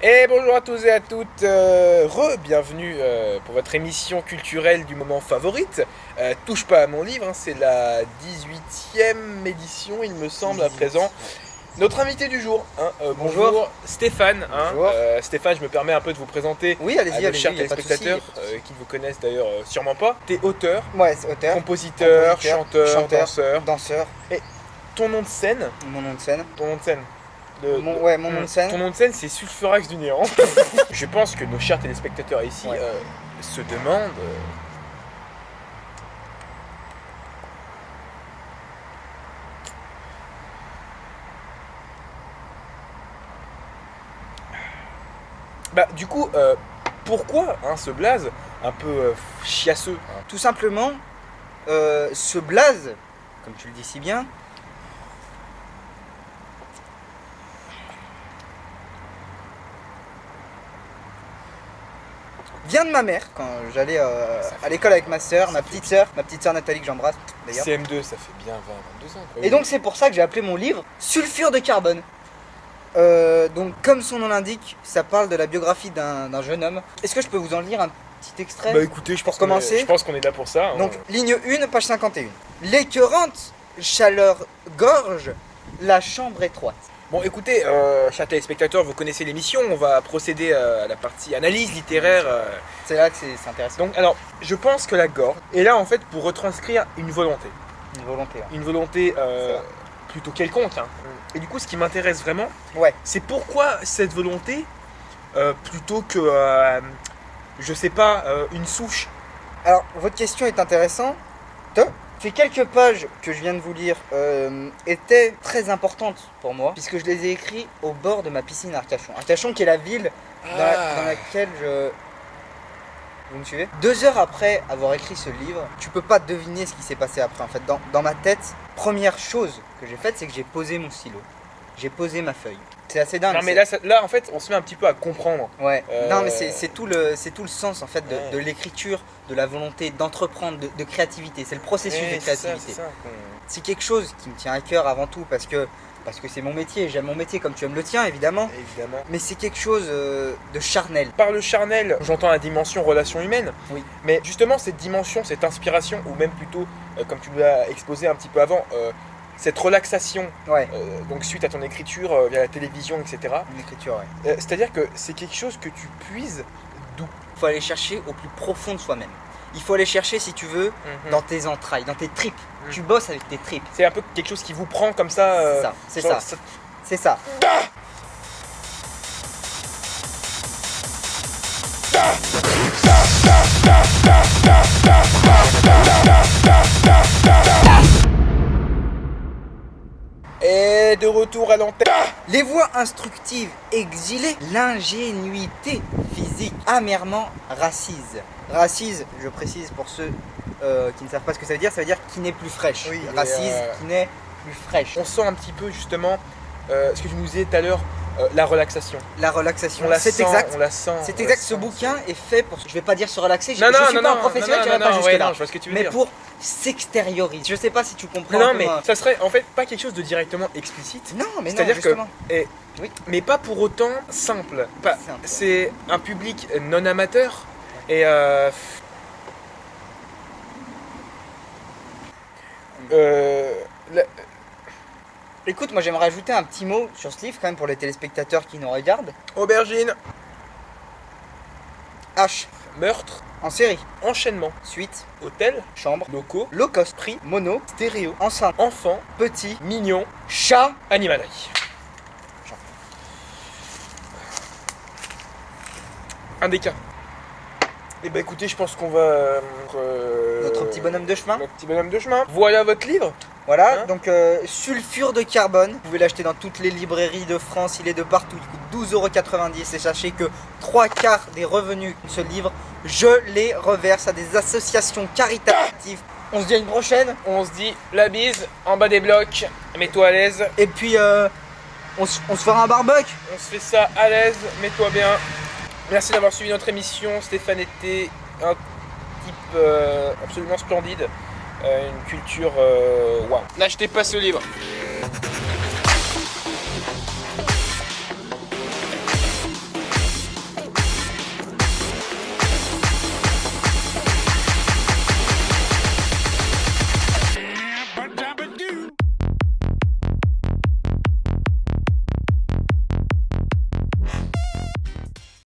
Et bonjour à tous et à toutes, bienvenue pour votre émission culturelle du moment favorite. Touche pas à mon livre, hein, c'est la 18e édition il me semble à présent. Notre invité du jour, hein, bonjour Stéphane. Bonjour. Stéphane, je me permets un peu de vous présenter. Oui, allez-y, à nos chers y a pas de souci, téléspectateurs qui ne vous connaissent d'ailleurs sûrement pas. T'es auteur, Ouais, c'est auteur, compositeur, chanteur, danseur. Et ton nom de scène, Mon nom de scène. ton nom de scène. Mon nom de scène. Ton nom de scène, c'est Sulfurax du Néant. Je pense que nos chers téléspectateurs ici se demandent. Bah, du coup, pourquoi ce blaze un peu chiasseux hein. Tout simplement, ce blaze, comme tu le dis si bien, vient de ma mère quand j'allais à l'école avec ma petite sœur Nathalie que j'embrasse d'ailleurs. CM2, ça fait bien 20-22 ans. Et donc c'est pour ça que j'ai appelé mon livre Sulfure de carbone. Donc comme son nom l'indique, ça parle de la biographie d'un jeune homme. Est-ce que je peux vous en lire un petit extrait? Bah écoutez, je pense qu'on est là pour ça. Hein. Donc ligne 1, page 51. L'écœurante chaleur gorge la chambre étroite. Bon écoutez, chers téléspectateurs, vous connaissez l'émission, on va procéder à la partie analyse littéraire. C'est là que c'est intéressant. Donc alors, je pense que la gorge est là en fait pour retranscrire une volonté. Une volonté. Ouais. Une volonté plutôt quelconque. Hein. Et du coup, ce qui m'intéresse vraiment, c'est pourquoi cette volonté plutôt que, je sais pas, une souche. Alors, votre question est intéressante. Ces quelques pages que je viens de vous lire étaient très importantes pour moi, puisque je les ai écrits au bord de ma piscine à Arcachon. Arcachon qui est la ville dans laquelle je... Vous me suivez? 2 heures après avoir écrit ce livre, tu peux pas deviner ce qui s'est passé après. En fait, dans ma tête, première chose que j'ai faite, c'est que j'ai posé mon stylo. J'ai posé ma feuille. C'est assez dingue. Non mais là en fait on se met un petit peu à comprendre. Ouais. Non mais c'est tout le sens en fait de l'écriture, de la volonté d'entreprendre, de créativité. C'est le processus de créativité. C'est quelque chose qui me tient à cœur avant tout parce que c'est mon métier. J'aime mon métier comme tu aimes le tien évidemment. Mais c'est quelque chose de charnel. Par le charnel, j'entends la dimension relation humaine. Oui. Mais justement cette dimension, cette inspiration ou même plutôt comme tu l'as exposé un petit peu avant. Cette relaxation, donc suite à ton écriture via la télévision, etc. Une écriture, c'est-à-dire que c'est quelque chose que tu puises d'où? Il faut aller chercher au plus profond de soi-même. Il faut aller chercher, si tu veux, dans tes entrailles, dans tes tripes. Tu bosses avec tes tripes. C'est un peu quelque chose qui vous prend comme ça. C'est ça. C'est ça. Et de retour à l'antenne. Les voix instructives exilées, l'ingénuité physique amèrement racise. Racise, je précise pour ceux qui ne savent pas ce que ça veut dire qui n'est plus fraîche. Oui, racise, qui n'est plus fraîche. On sent un petit peu justement ce que tu nous disais tout à l'heure, la relaxation. La relaxation, c'est exact. On la sent. C'est exact. Ce bouquin est fait pour. Je vais pas dire se relaxer. Non, je suis pas un professionnel, je n'irai pas jusque là. Je vois ce que tu veux mais dire. pour s'extérioriser. Je sais pas si tu comprends. Non, mais ça serait en fait pas quelque chose de directement explicite. Non, mais c'est-à-dire justement. Oui. Mais pas pour autant simple. C'est un public non amateur et Écoute, moi j'aimerais ajouter un petit mot sur ce livre quand même pour les téléspectateurs qui nous regardent. Aubergine. H. Meurtre. En série. Enchaînement. Suite. Hôtel. Chambre. Locaux. Low cost. Prix. Mono. Stéréo. Enceinte. Enfant. Petit. Mignon. Chat. Animalerie. Un des cas. Eh ben écoutez, je pense qu'on va... Notre petit bonhomme de chemin. Notre petit bonhomme de chemin. Voilà votre livre. Voilà, donc sulfure de carbone. Vous pouvez l'acheter dans toutes les librairies de France, il est de partout, il coûte 12,90 €. Et sachez que 3/4 des revenus de ce livre, je les reverse à des associations caritatives. On se dit à une prochaine. On se dit la bise en bas des blocs. Mets-toi à l'aise. Et puis on se fera un barbecue. On se fait ça à l'aise, mets-toi bien. Merci d'avoir suivi notre émission. Stéphane était un type absolument splendide. Une culture waouh. N'achetez pas ce livre.